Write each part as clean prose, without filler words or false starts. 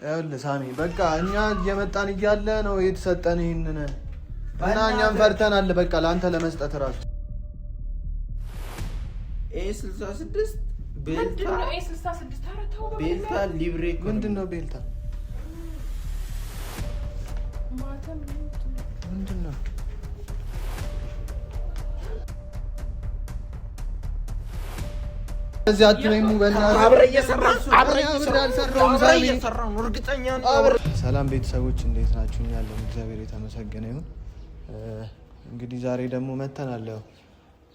ይኸውልህ ሳሚ በቃ እኛ እየመጣን እያለ ነው የተሰጠን ይሄንን እና እኛም ፈርተናል። በቃ ለአንተ ለመስጠት እራሱ A66 ቤልታ ቤልታ ሊብሬ ምንድን ነው? ቤልታ ምንድን ነው? እዚህ አትመሙ በእናትህ አብረህ እየሰራህ እርግጠኛ ነኝ። ሰላም ቤተሰቦች እንዴት ናችሁ? እኛ ያለን እግዚአብሔር የተመሰገነ ይሁን። እንግዲህ ዛሬ ደግሞ መተናል። ያው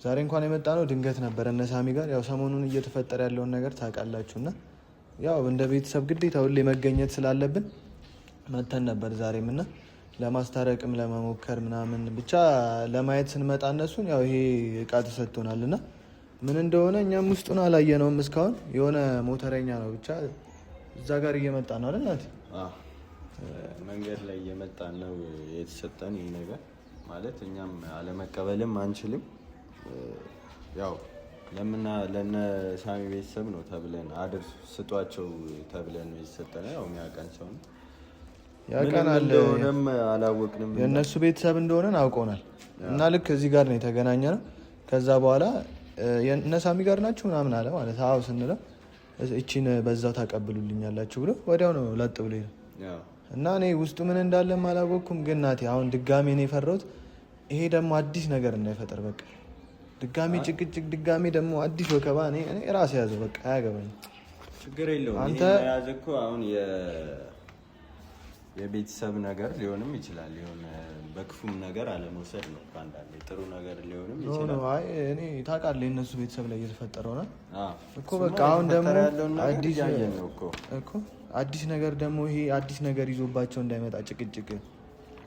ዛሬ እንኳን የመጣ ነው ድንገት ነበር እነ ሳሚ ጋር። ያው ሰሞኑን እየተፈጠረ ያለውን ነገር ታውቃላችሁና ያው እንደ ቤተሰብ ግዴታ ሁሌ መገኘት ስላለብን መተን ነበር ዛሬም እና ለማስታረቅም ለመሞከር ምናምን ብቻ ለማየት ስንመጣ እነሱን ያው ይሄ እቃ ተሰጥቶናልና ምን እንደሆነ እኛም ውስጡን አላየነውም እስካሁን። የሆነ ሞተረኛ ነው ብቻ እዛ ጋር እየመጣ ነው አይደል? ናቲ መንገድ ላይ እየመጣ ነው የተሰጠን ይሄ ነገር ማለት እኛም አለመቀበልም አንችልም። ያው ለነ ሳሚ ቤተሰብ ነው ተብለን አድርስ ስጧቸው ተብለን ነው የተሰጠን። ያው የሚያውቀን ሰው ነው ያውቀናል። እንደሆነም አላወቅንም። የእነሱ ቤተሰብ እንደሆነን አውቀውናል እና ልክ እዚህ ጋር ነው የተገናኘነው። ከዛ በኋላ እነ ሳሚ ጋር ናችሁ ምናምን አለ ማለት አዎ ስንለው እቺን በዛው ታቀብሉልኛላችሁ ብሎ ወዲያው ነው ለጥ ብሎ እና እኔ ውስጡ ምን እንዳለም አላወቅኩም። ግን ናቲ አሁን ድጋሜ ነው የፈራሁት። ይሄ ደግሞ አዲስ ነገር እንዳይፈጠር በቃ ድጋሜ ጭቅጭቅ፣ ድጋሜ ደግሞ አዲስ ወከባ እኔ ራሴ ያዘው በቃ አያገባኝም። ችግር የለውም። አንተ ያዘ እኮ አሁን የቤተሰብ ነገር ሊሆንም ይችላል። የሆነ በክፉም ነገር አለመውሰድ ነው። አንዳንዴ ጥሩ ነገር ሊሆንም ይችላል። አይ እኔ ታውቃለህ የእነሱ ቤተሰብ ላይ እየተፈጠረው ነው እኮ በቃ አሁን ደግሞ አዲስ ነው እኮ አዲስ ነገር ደግሞ ይሄ አዲስ ነገር ይዞባቸው እንዳይመጣ ጭቅጭቅ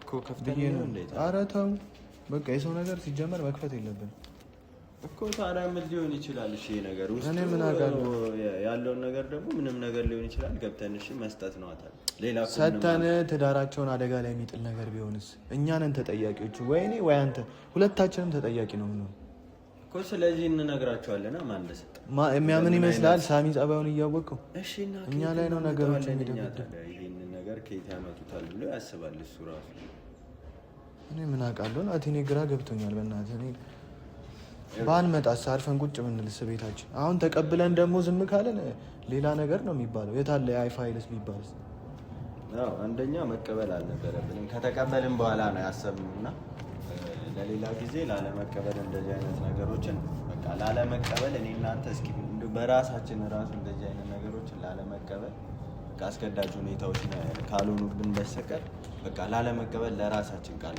እኮ ከፍተኛ ነው እንዴ? ኧረ ተው በቃ የሰው ነገር ሲጀመር መክፈት የለብንም እኮ። ታዲያ ምን ሊሆን ይችላል? እሺ ነገር ውስጥ እኔ ምን አውቃለሁ ያለውን ነገር ደግሞ ምንም ነገር ሊሆን ይችላል። ገብተን እሺ መስጠት ነው አታል ሌላ ሰተን ትዳራቸውን አደጋ ላይ የሚጥል ነገር ቢሆንስ እኛ ነን ተጠያቂዎቹ። ወይ እኔ ወይ አንተ ሁለታችንም ተጠያቂ ነው እኮ። ስለዚህ እንነግራቸዋለን። ማን እንደሰጠ የሚያምን ይመስላል ሳሚ ጸባዩን እያወቀው። እሺ እኛ ላይ ነው ነገሮች የሚደብደው። ይሄንን ነገር ከየት ያመጡታል ብሎ ያስባል እሱ ራሱ። እኔ ምን አውቃለሁ ናቲ፣ እኔ ግራ ገብቶኛል በእናትህ። እኔ ባንመጣስ አርፈን ቁጭ ብንልስ ቤታችን? አሁን ተቀብለን ደግሞ ዝም ካለን ሌላ ነገር ነው የሚባለው። የታለ የአይ ፋይልስ የሚባልስ? አዎ አንደኛ መቀበል አልነበረብንም። ከተቀበልን በኋላ ነው ያሰብነውና ለሌላ ጊዜ ላለመቀበል እንደዚህ አይነት ነገሮችን በቃ ላለመቀበል እኔ እናንተ እስኪ በራሳችን ራሱ እንደዚህ አይነት ነገሮችን ላለመቀበል አስገዳጅ ሁኔታዎች ካልሆኑብን በስተቀር በቃ ላለመቀበል ለራሳችን ቃል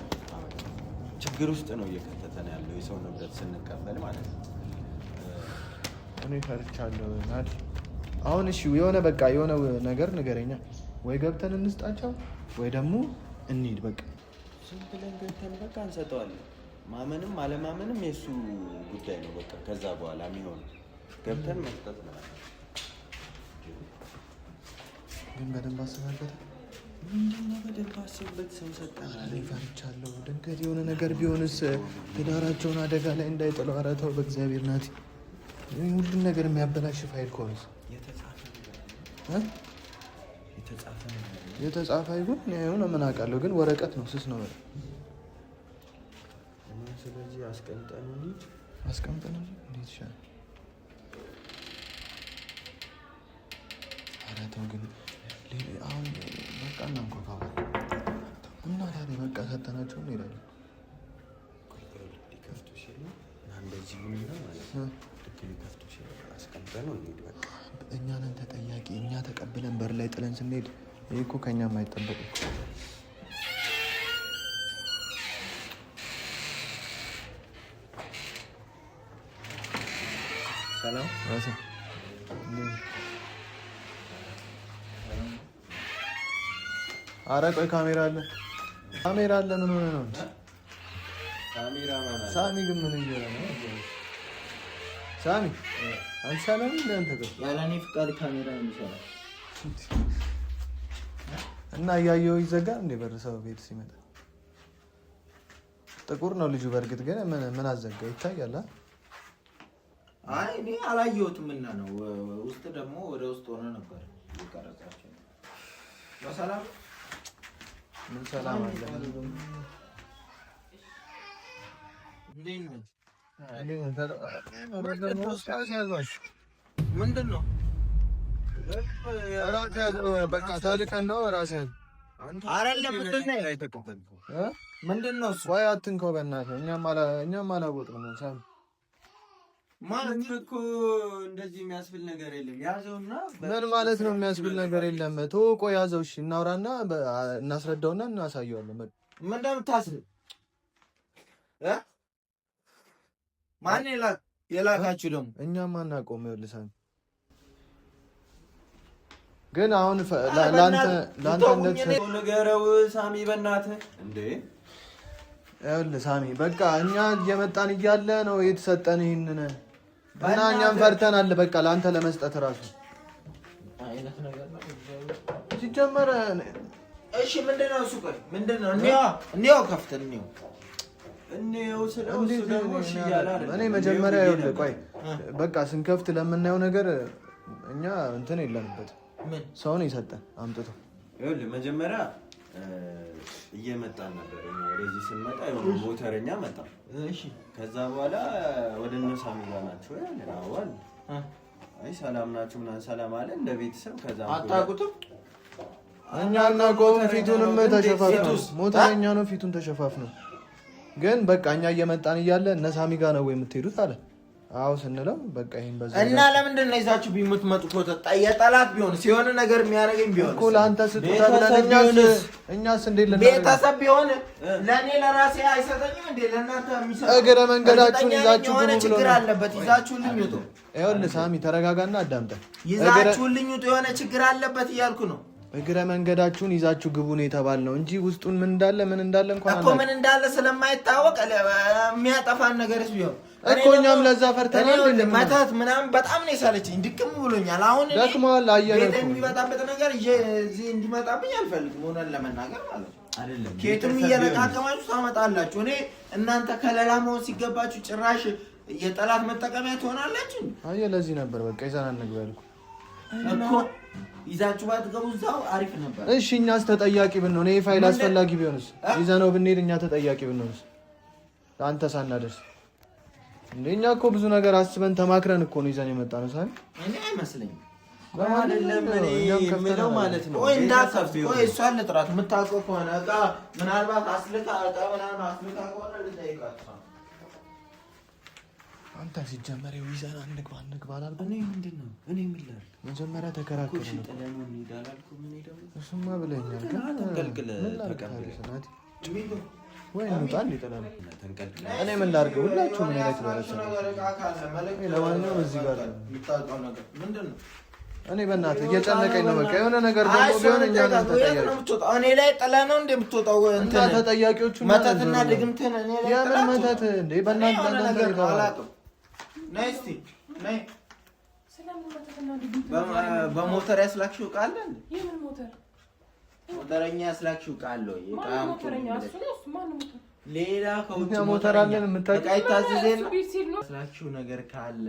ችግር ውስጥ ነው እየከተተን ያለው የሰው ንብረት ስንቀበል ማለት ነው። እኔ ፈርቻለሁ ናቲ። አሁን እሺ የሆነ በቃ የሆነ ነገር ንገረኛ። ወይ ገብተን እንስጣቸው ወይ ደግሞ እንሂድ። በቃ ዝም ብለን ገብተን በቃ እንሰጠዋለን። ማመንም አለማመንም የሱ ጉዳይ ነው። በቃ ከዛ በኋላ የሚሆነው ገብተን መስጠት ነው። ግን በደንብ አስበበት። ምንድነው በደንብ አስበበት? ሰው ሰጠን። እኔ ፈርቻለሁ። ድንገት የሆነ ነገር ቢሆንስ ትዳራቸውን አደጋ ላይ እንዳይጥለው። ኧረ ተው በእግዚአብሔር ናቲ። ሁሉን ነገር የሚያበላሽ ፋይል ከሆነስ የተጻፈ ይሁን የሆነ ምን አውቃለሁ። ግን ወረቀት ነው፣ ስስ ነው። ስለዚህ አስቀምጠን እንዴት ይሻላል? ኧረ ተው ግን አሁን በቃ እናንኳኳ እና ታዲያ በቃ ሰጠናቸው እንሄዳለን። ሊከፍቱ ሲሉ እንደዚህ ሁኔታ ማለት ነው። ሊከፍቱ ሲሉ አስቀምጠን ነው እንሂድ በቃ። እኛ ነን ተጠያቂ። እኛ ተቀብለን በር ላይ ጥለን ስንሄድ ይህ እኮ ከእኛ የማይጠበቅ እኮ። ሰላም ራሴ ኧረ ቆይ ካሜራ አለ ምን ሆነ ነው? ሳሚ ግን ምን እየሆነ ነው? ሳሚ አልሰላም እንደ አንተ ጋር ያለ እኔ ፍቃድ ካሜራ የሚሰራ እና እያየሁ ይዘጋል እንደ በር ሰው ቤት ሲመጣ። ጥቁር ነው ልጁ። በእርግጥ ግን ምን አዘጋ ይታያል። አይ እኔ አላየሁትም እና ነው። ውስጥ ደግሞ ወደ ውስጥ ሆነ ነበር የቀረጻቸው። በሰላም ምን ሰላም አለ? ምንድን ነው? በቃ ታልቀን ነው እራስህ አይደለም። ምንድን ነው እሱ? ቆይ አትንከው በእናትህ። እኛም አላወቅንም ነው ሳሚ ማለት እኮ እንደዚህ የሚያስብል ነገር የለም። ያዘውና ምን ማለት ነው የሚያስብል ነገር የለም። ቆይ ያዘው። እሺ እናውራና እናስረዳውና እናሳየዋለን። ምን እንደምታስብ ማን የላካችሁ ደግሞ? እኛም አናውቀውም። ይኸውልህ ሳሚ ግን አሁን ለአንተ ንገረው ሳሚ በእናትህ እንዴ። ይኸውልህ ሳሚ በቃ እኛ እየመጣን እያለ ነው የተሰጠን ይሄንን እና እኛም ፈርተናል። በቃ ለአንተ ለመስጠት እራሱ አይነት ነገር ነው ሲጀመር። እሺ ምንድን ነው እሱ? ቆይ ምንድን ነው? እንየው ከፍተን እንየው ስለው እሱ ደግሞ እሺ እያለ አይደል? እኔ መጀመሪያ ይኸውልህ ቆይ በቃ ስንከፍት ለምናየው ነገር እኛ እንትን የለንበት። ምን ሰውን የሰጠን አምጥቶ ይኸውልህ መጀመሪያ እየመጣን ነበር። ወደዚህ ስንመጣ የሆነ ሞተረኛ መጣ። እሺ ከዛ በኋላ ወደ እነ ሳሚ ጋር ናቸው ያለን። አይ ሰላም ናችሁ ምናምን ሰላም አለ እንደ ቤተሰብ። ከዛ አታውቁትም? እኛ እናውቀውም። ፊቱንም ተሸፋፍነው ሞተረኛ ነው ፊቱን ተሸፋፍነው። ግን በቃ እኛ እየመጣን እያለ እነ ሳሚ ጋር ነው የምትሄዱት አለ። አዎ ስንለው በቃ ይሄን በዛ እና ለምንድን ነው ይዛችሁ ቢምትመጡት? የጠላት ቢሆን ሲሆን ነገር የሚያደርገኝ ቢሆን እኮ ለአንተ ስጡታ ብለን እኛስ እንዴት ቤተሰብ ቢሆን ለእኔ ለራሴ አይሰጠኝም እንዴ? ለእናንተ የሚሰጥ እግረ መንገዳችሁን ይዛችሁ የሆነ ችግር አለበት። ይዛችሁልኝ ውጡ። ይኸውልህ ሳሚ ተረጋጋና አዳምጠን። ይዛችሁልኝ ውጡ። የሆነ ችግር አለበት እያልኩ ነው። እግረ መንገዳችሁን ይዛችሁ ግቡ ነው የተባልነው እንጂ ውስጡን ምን እንዳለ እንኳን እኮ ምን እንዳለ ስለማይታወቅ የሚያጠፋን ነገርስ ቢሆን እኮ እኛም ለዛ ፈርተናል። መተት ምናምን በጣም ነው የሳለችኝ። ድክም ብሎኛል። አሁን ደክመዋል። አየህ ቤት የሚመጣበት ነገር እዚህ እንዲመጣብኝ አልፈልግም። ሆነን ለመናገር ማለት ነው። አይደለም ኬትም እየለቃቀማችሁ ታመጣላችሁ። እኔ እናንተ ከለላ መሆን ሲገባችሁ ጭራሽ የጠላት መጠቀሚያ ትሆናላችሁ። አየህ ለዚህ ነበር በቃ ይዘና እንግባ ያልኩህ እኮ ይዛችሁ ባትገቡ እዛው አሪፍ ነበር። እሺ እኛስ ተጠያቂ ብንሆን ይሄ ፋይል አስፈላጊ ቢሆንስ? ይዘነው ብንሄድ እኛ ተጠያቂ ብንሆንስ? አንተ ሳናደርስ እንደኛ እኮ ብዙ ነገር አስበን ተማክረን እኮ ነው ይዘን የመጣነው። ሳይሆን እኔ አይመስለኝም አይደለም እኔ የምለው ማለት ነው። ወይ እንዳሰፍ ወይ እሷን ልጥራት የምታውቀው ከሆነ እቃ ምናልባት አስልካ እቃ ምናምን አስልካ ከሆነ ልጠይቃት። አንተ ሲጀመር ይዘን እንግባ አላልኩም? እኔ ምንድን ነው እኔ ምን ላድርግ? መጀመሪያ ተከራከረ ነው እሱማ ብለኛል። ግን ተንቀልቅለ ተቀበለ ወይ እንውጣ ይጠላል። እኔ ምን ላድርግ? ሁላችሁ ምን አይነት ባለች ነው? ለማንኛውም እዚህ ጋር የምታውቀው ነገር ምንድን ነው? እኔ በእናትህ እየጨነቀኝ ነው። በቃ የሆነ ነገር ደግሞ ቢሆን እኛ ነን ተጠያቂው። እኔ ላይ ጥለህ ነው እንደምትወጣው እንትን ተጠያቂዎቹ መተትና ድግምትን እኔ ላይ የምን መተት እንዴ? በእናትህ ነገር አላውቅም። ነይ እስኪ ነይ። በሞተር ያስላክሽው ዕቃ አለ እንዴ? የምን ሞተር? ሞተረኛ ያስላክሽው ዕቃ አለ ወይ? ሌላ ከውጭ ሞተር አለን የምታውቂው? ዕቃ ይታዘዘል ያስላክሽው ነገር ካለ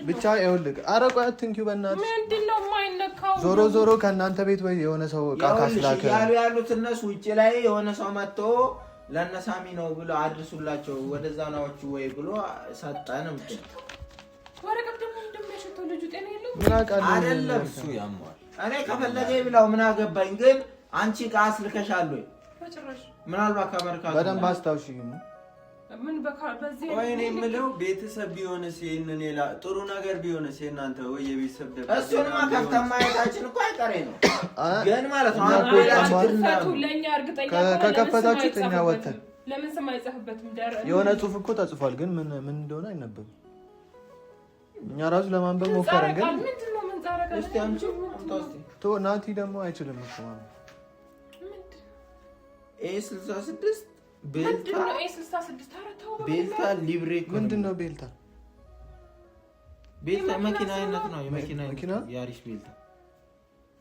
ብቻ ይኸውልህ። ኧረ ቆይ አትንኪው በእናትህ። ምንድን ነው የማይነካው? ዞሮ ከእናንተ ቤት ወይ የሆነ ሰው ዕቃ ካስላከ ያሉት እነሱ ውጭ ላይ የሆነ ሰው መጥቶ ለነሳሚ ነው ብሎ አድርሱላቸው ወደዛ ናዎቹ ወይ ብሎ ሰጠንም። ወረቀት ደግሞ እንደሚያሸተው ልጁ ጤና የለውም። ምን አውቃለሁ አይደለም እሱ ያሟል። እኔ ከፈለገ ብላው ምን አገባኝ። ግን አንቺ ዕቃ አስልከሻል ወይ? በጭራሽ። ምናልባት ከመርካቶ በደንብ አስታውሺ። ምን በዚህ ወይ እኔ የምለው ቤተሰብ ቢሆንስ ይሄንን ጥሩ ነገር ቢሆንስ የእናንተ ወይ የቤተሰብ ደብ እሱንማ ከፍተን ማየታችን እኮ አይቀሬ ነው። ግን ማለት ነው ለእኛ እርግጠኛ ከከፈታችሁት እኛ ወተን ለምን ስም አይጽፍበትም? የሆነ ጽሑፍ እኮ ተጽፏል፣ ግን ምን እንደሆነ አይነበብም። እኛ ራሱ ለማንበብ ሞከረን፣ ግን ምንድነው መንጻረቃ? እስቲ አንቺ ናቲ ደግሞ አይችልም እኮ ማለት A66 ቤልታ ቤልታ ሊብሬ ምንድን ነው? ቤልታ መኪና አይነት ነው። የመኪና አይነት ያሪስ ቤልታ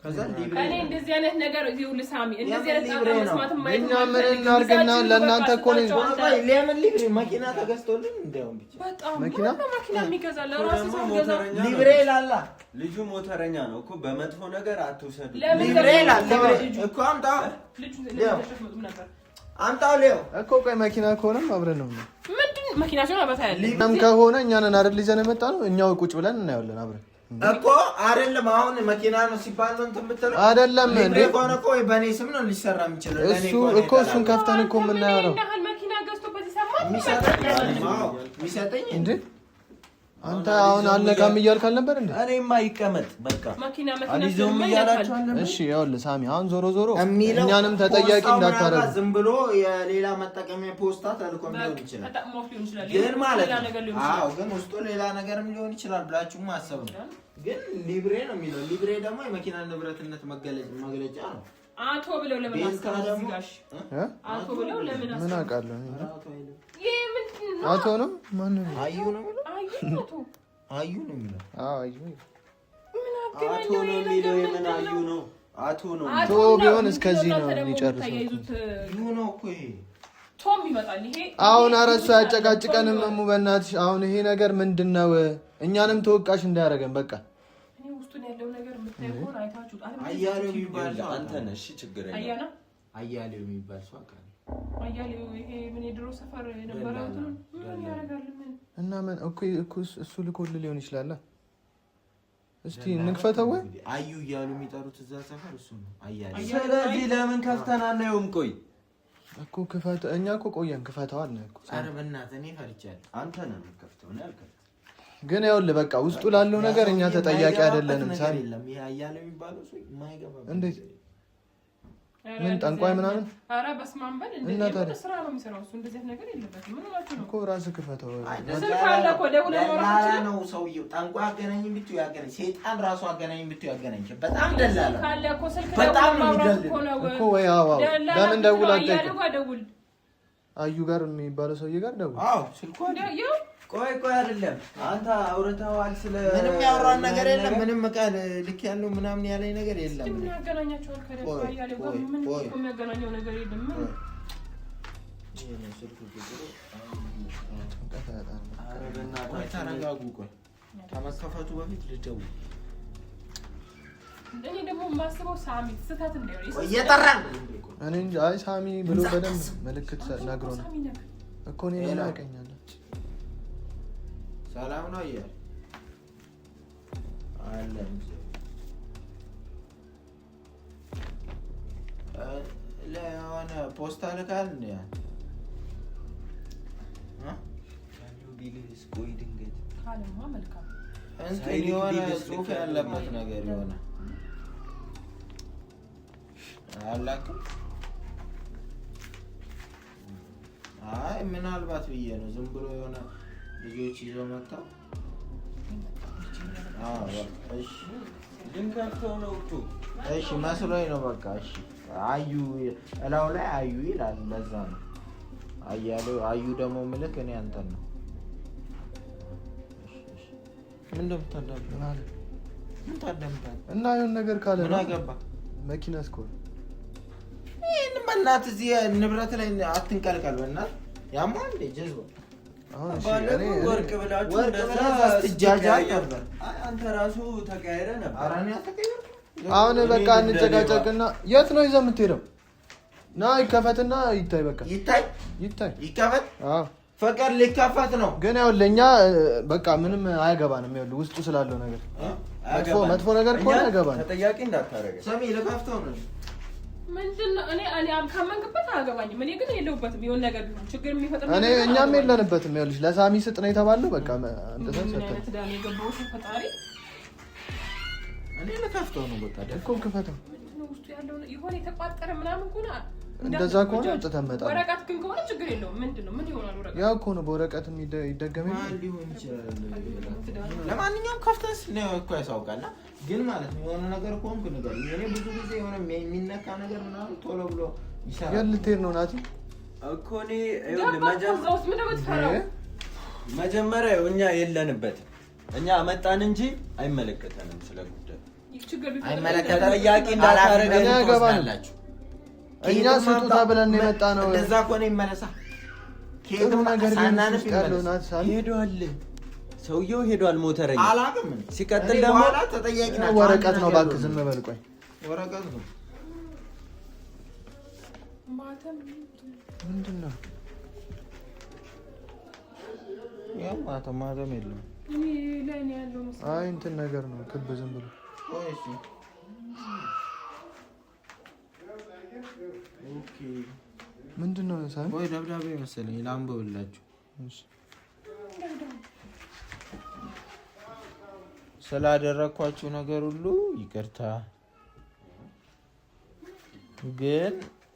ከዛ ሊብሬ እኔ እንደዚህ አይነት ነገር ይኸውልህ ሳሚ እንደዚህ አይነት ጣጣ መስማት እኛ ምን እናድርግና ለእናንተ እኮ ነው ለምን ሊብሬ መኪና ተገዝቶልን እንደውም ብቻ በጣም መኪና የሚገዛ ለራሱ ሰው ገዛ ሊብሬ ላላ ልጁ ሞተረኛ ነው እኮ በመጥፎ ነገር አትውሰዱ። ሊብሬ ላላ እኮ አምጣው ሌው እኮ ቆይ መኪና ከሆነም አብረን ነው ምንድን መኪናቸው አባታ ያለ እናም ከሆነ እኛ ነን አይደል ይዘን የመጣ ነው እኛው ቁጭ ብለን እናየዋለን አብረን እኮ አይደለም አሁን መኪና ነው ሲባል ነው እንትን የምትለው አይደለም እንዴ ኮነ እኮ በእኔ ስም ነው ሊሰራ የሚችለው እሱ እኮ እሱን ከፍተን እኮ የምናየው መኪና ገዝቶበት ይሰማል የሚሰጠኝ እንዴ አንተ አሁን አልነቃም እያልክ አልነበር እንዴ? እኔማ ይቀመጥ በቃ መኪና አሊዞም እያላችሁ አልነበር? እሺ ይኸውልህ ሳሚ አሁን ዞሮ እኛንም ተጠያቂ እንዳታረጉ ዝም ብሎ የሌላ መጠቀሚያ ፖስታ ተልኮ ሊሆን ይችላል ግን ማለት ነው። አዎ ግን ውስጡ ሌላ ነገርም ሊሆን ይችላል ብላችሁ ማሰብ ነው። ግን ሊብሬ ነው የሚለው ሊብሬ ደግሞ የመኪና ንብረትነት መግለጫ ነው። አቶ ብለው ለምን አስጋሽ አቶ ብለው ለምን ምን አውቃለሁ አቶ ነው ማን ነው አዩ ነው አዩ ነው የሚለው አዎ አዩ አቶ ነው የሚለው የምን አዩ ነው አቶ ነው አቶ ቢሆን እስከዚህ ነው የሚጨርሰው አዩ ነው እኮ ይሄ ቶም ይመጣል ይሄ አሁን አረሱ ያጨቃጭቀንም መሙ በእናትሽ አሁን ይሄ ነገር ምንድነው እኛንም ተወቃሽ እንዳያረገን በቃ እኔ ውስጡን ያለው ነገር የምታየው አይታችሁ አያሌው የሚባል ሰው አንተ ነህ እሺ ችግር የለም አያሌው የሚባል ሰው አካል አያሌው ይሄ ምን የድሮ ሰፈር የነበረው ምን ያደርጋል ምን እና ምን እኮ እሱ ልኮልህ ሊሆን ይችላል እስቲ እንክፈተው ወይ አዩ እያሉ የሚጠሩት እዛ ሰፈር እሱ ነው አያሌው ስለዚህ ለምን ከፍተን አናየውም ቆይ እኮ ክፈት እኛ እኮ ቆየን ክፈተው አለ እኮ ኧረ በእናትህ እኔ ፈርቻለሁ አንተ ነህ የምትከፍተው እኔ አልከፍትም ግን ይኸውልህ በቃ ውስጡ ላለው ነገር እኛ ተጠያቂ አይደለንም ሳሚ ይሄ አያሌው የሚባለው ሰው የማይገባ እንዴት ምን ጠንቋይ ምናምን ኧረ በስመ አብ በል እንደ ስራ ነው የሚሰራው እሱ እንደዚህ ነገር የለበትም ምን ሆናችሁ ነው እኮ ራስህ ክፈተው ስልክ አለ እኮ ደውለህ ማውራት ነው ሰውዬው ጠንቋይ አገናኝ ብትዩ ያገናኝ ሰይጣን ራሱ አገናኝ ብትዩ ያገናኝ በጣም ደላላ ካለ እኮ ስልክ ደውለህ ማውራት እኮ ነው እኮ ወይ አዎ ለምን ደውል አትጠይቅም ደውል አዩ ጋር የሚባለው ሰውዬ ጋር ደውል አዎ ስልኩ ቆይ አይደለም አንተ አውርተዋል ስለ ምንም ያወራን ነገር የለም ምንም ቃል ልክ ያለው ምናምን ያለኝ ነገር የለም ምን ያገናኛቸዋል ከደፋ ያለው ጋር ምን የሚያገናኘው ነገር የለም ምን ይሄ ስልኩ ቁጥሩ አረበና ተረጋጉ ቆይ ከመከፈቱ በፊት ልደውል እኔ ደግሞ የማስበው ሳሚ ስህተት እንዳይሆን እየጠራን እኔ እንጂ አይ ሳሚ ብሎ በደንብ ምልክት ነግሮ ነው እኮ እኔ ምን ያቀኛል ሰላም ነው አየህ አለም ለሆነ ፖስታ ልካል እንዴ ቢሊስ ቆይ ድንገት ካለማ መልካም እንትን የሆነ ጽሑፍ ያለበት ነገር የሆነ አላውቅም አይ ምናልባት ብዬ ነው ዝም ብሎ የሆነ ልጆች ይዘው መጣው እሺ ድንገት ነው እኮ እሺ መስሎኝ ነው በቃ እሺ አዩ እላው ላይ አዩ ይላል ለዛ ነው አያሌው አዩ ደግሞ ምልክ እኔ አንተን ነው እሺ ምን እንደምታዳምጥ ማለት ምን ታዳምጣለህ እና የሆነ ነገር ካለ ምን አገባ መኪና እስኮ ይሄን በእናትህ እዚህ ንብረት ላይ አትንቀልቀል በእናትህ ያማ እንደ ጀዝባ አሁን እሺ እኔ ወርቅ ብላችሁ ስትጃጃል ነበር አንተ ራሱ ተቀያይረ ነበር ኧረ እኔ አልተቀየርኩም አሁን በቃ እንጨቃጨቅና የት ነው ይዘህ የምትሄደው ና ይከፈትና ይታይ በቃ ይታይ ይከፈት አዎ ፍቅር ሊከፈት ነው ግን ያው ለኛ በቃ ምንም አያገባንም ያው ውስጡ ስላለው ነገር መጥፎ ነገር ከሆነ አያገባንም ተጠያቂ እንዳታረገ ሰሚ ልከፍተው ነው ምንድነው እኔ ካመንክበት አያገባኝም እኔ ግን የለሁበትም የሆነ ነገር ቢሆን ችግር የሚፈጥር እኔ እኛም የለንበትም ይኸውልሽ ለሳሚ ስጥ ነው የተባለው በቃ አንተ ሰጥተህ ትዳር የገባው ፈጣሪ እኔ ልከፍተው ነው በቃ እኮ ክፈተው ምንድነው ውስጡ ያለው የሆነ የተቋጠረ ምናምን ከሆነ እንደዛ ከሆነ አውጥተህ መጣ ወረቀት ግን ከሆነ ችግር የለውም ምንድነው ምን ይሆናል ወረቀት ያው እኮ ነው በወረቀት ይደገም ሊሆን ይችላል ለማንኛውም ከፍተህ ነው እኮ ያሳውቃልና ግን ማለት ነው የሆነ ነገር ኮንኩ ነገር እኔ ብዙ ጊዜ የሆነ የሚነካ ነገር ምናምን ቶሎ ብሎ ይሰራል ያልተር ነው ናቲ እኮ እኔ መጀመሪያ እኛ የለንበት እኛ አመጣን እንጂ አይመለከተንም ስለ ጉዳዩ አይመለከተም። ጥያቄ እንዳታረጋችሁ ያገባላችሁ። እኛ ስጡታ ብለን የመጣ ነው። እንደዛ ከሆነ ይመለሳ። ጥሩ ነገር ሄዷል፣ ሰውየው ሄዷል። ሞተረኛ አላውቅም። ሲቀጥል ደግሞ ተጠያቂ ናቸው። ወረቀት ነው እባክህ፣ ዝም በል። ቆይ ወረቀት ነው ምንድን ነው? ያው ማተም የለም። አይ እንትን ነገር ነው ክብ ዝም ብሎ። ኦኬ ምንድን ነው ሳይሆን? ወይ ደብዳቤ መሰለኝ ላንብብላችሁ። ስላደረኳችሁ ነገር ሁሉ ይቅርታ፣ ግን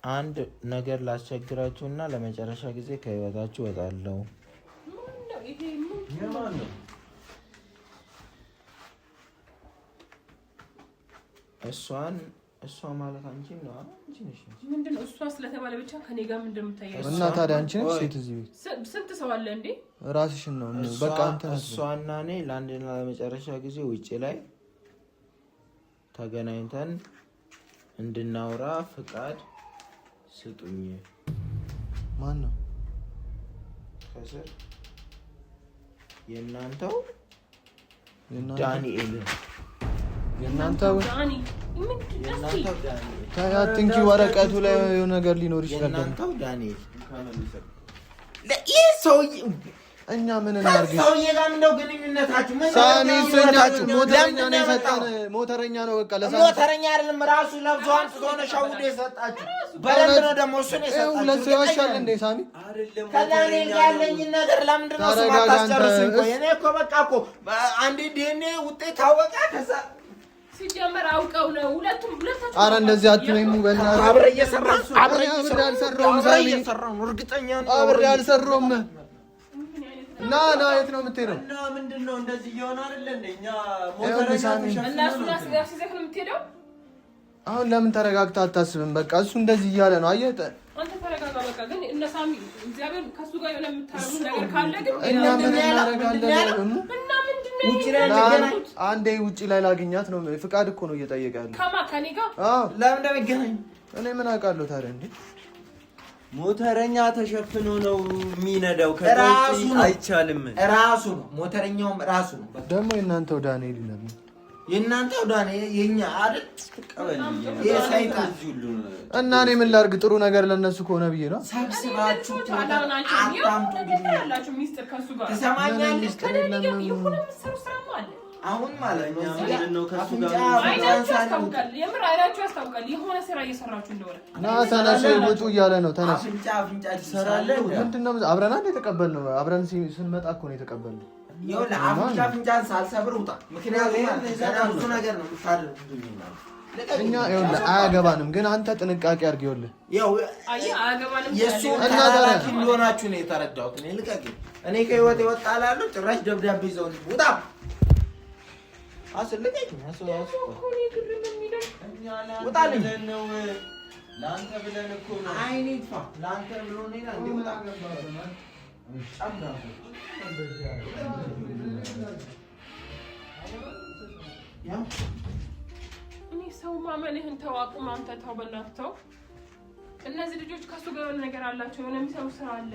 አንድ ነገር ላስቸግራችሁና ለመጨረሻ ጊዜ ከህይወታችሁ እወጣለሁ። እሷ ማለት አንቺ ነው። አንቺ ነሽ። ምንድነው እሷ ስለተባለ ብቻ ከኔ ጋር ምንድነው የምታያየው? እና ታዲያ አንቺ ነሽ ሴት እዚህ ቤት ስንት ሰው አለ እንዴ? ራስሽን ነው በቃ አንተ ነሽ። እሷና እኔ ለአንድና ለመጨረሻ ጊዜ ውጪ ላይ ተገናኝተን እንድናወራ ፍቃድ ስጡኝ። ማን ነው? ከስር የእናንተው ዳንኤል። የእናንተው ታያትንኪ ወረቀቱ ላይ የሆነ ነገር ሊኖር ይችላል። የእናንተው ዳንኤል ይህ ሰውዬ እኛ ምን እናርግ? ሰውዬ ጋር እንደው ግንኙነታችሁ ምን ሳሚ ሞተረኛ ነው የሰጠን። ሞተረኛ ነው በቃ ለሳሚ ሞተረኛ አይደለም ራሱ ለብሶ አንስቶነ ሸውዶ የሰጣችሁ በደንብ ነው ደግሞ እሱን የሰጣችሁ። ለሱ ያሻል እንደ ሳሚ ከዛኔ ያለኝ ነገር ለምንድን ነው ስማታስጨርሱኝ? ቆይ እኔ እኮ በቃ እኮ አንዴ ዲኤንኤ ውጤት ታወቀ። ከዛ ሲጀመር አውቀው ነው ሁለቱም። ኧረ እንደዚህ አትበይሙ በእናትህ። አብሬ እየሰራሁ አብሬ አልሰራሁም ሳሚ፣ እርግጠኛ ነኝ አብሬ አልሰራሁም። ና የት ነው የምትሄደው? እና ምንድነው እንደዚህ እየሆነ አይደለ እንዴ? እኛ ሞተረኛ ሲዘክ ነው የምትሄደው። አሁን ለምን ተረጋግተህ አታስብም? በቃ እሱ እንደዚህ እያለ ነው። አየህ አንተ ተረጋጋ በቃ። ግን እነ ሳሚ እግዚአብሔር ከሱ ጋር የሆነ የምታረጉ ነገር ካለ ግን እኛ ምን እናደርጋለን? እና ምንድነው አንዴ ውጪ ላይ ላግኛት ነው። ፍቃድ እኮ ነው እየጠየቀ ያለው። ከኔ ጋር ለምን እንደሚገናኝ እኔ ምን አውቃለሁ ታዲያ እንዴ? ሞተረኛ ተሸፍኖ ነው የሚነዳው። ከዚህ አይቻልም። ራሱ ነው ሞተረኛውም ራሱ ነው። ደግሞ የእናንተው ዳንኤል ይላል። የእናንተው ዳንኤል የኛ አይደል? የሰይጣን እና እኔ ምን ላድርግ? ጥሩ ነገር ለነሱ ከሆነ ብዬ ነው። ሰብስባችሁ አታምጡ። ያላችሁ ሚስጥር ከሱ ጋር ትሰማኛለሽ? ይሁን የምትሰሩ ስራማ አለ። አሁን ማለት ነው ምንድነው ከሱ ጋር አይናችሁ ያስታውቃል። የምር አይናችሁ ያስታውቃል የሆነ ስራ እየሰራችሁ እንደሆነ። ና ተነሽ፣ ውጡ እያለ ነው። ተነሽ። አፍንጫ ትሰራለህ። ምንድነው? አብረን አንድ የተቀበልነው አብረን ስንመጣ እኮ ነው የተቀበልነው። ይኸውልህ አፍንጫን ሳልሰብር ውጣ። ምክንያቱም ብዙ ነገር ነው የምታደርጉት። እኛ ይኸውልህ አያገባንም፣ ግን አንተ ጥንቃቄ አድርግ። ይኸውልህ አያገባንም የእሱ ተላላኪ እንደሆናችሁ ነው የተረዳሁት። እኔ ልቀቂኝ። እኔ ከህይወት ይወጣ እላለሁ። ጭራሽ ደብዳቤ ይዘው ውጣ። አስልቀኝ ውጣልኝ። ለአንተ ብለን እኮ ነው። አይኔ ይጥፋ። ለአንተ ብሎ ነው እንዴ? ውጣ። እኔ ሰው ማመንህን ተው፣ አቁም። አንተ ተው፣ በእናትህ ተው። እነዚህ ልጆች ከሱ ጋር የሆነ ነገር አላቸው፣ የሆነ የሚሰሩ ስራ አለ።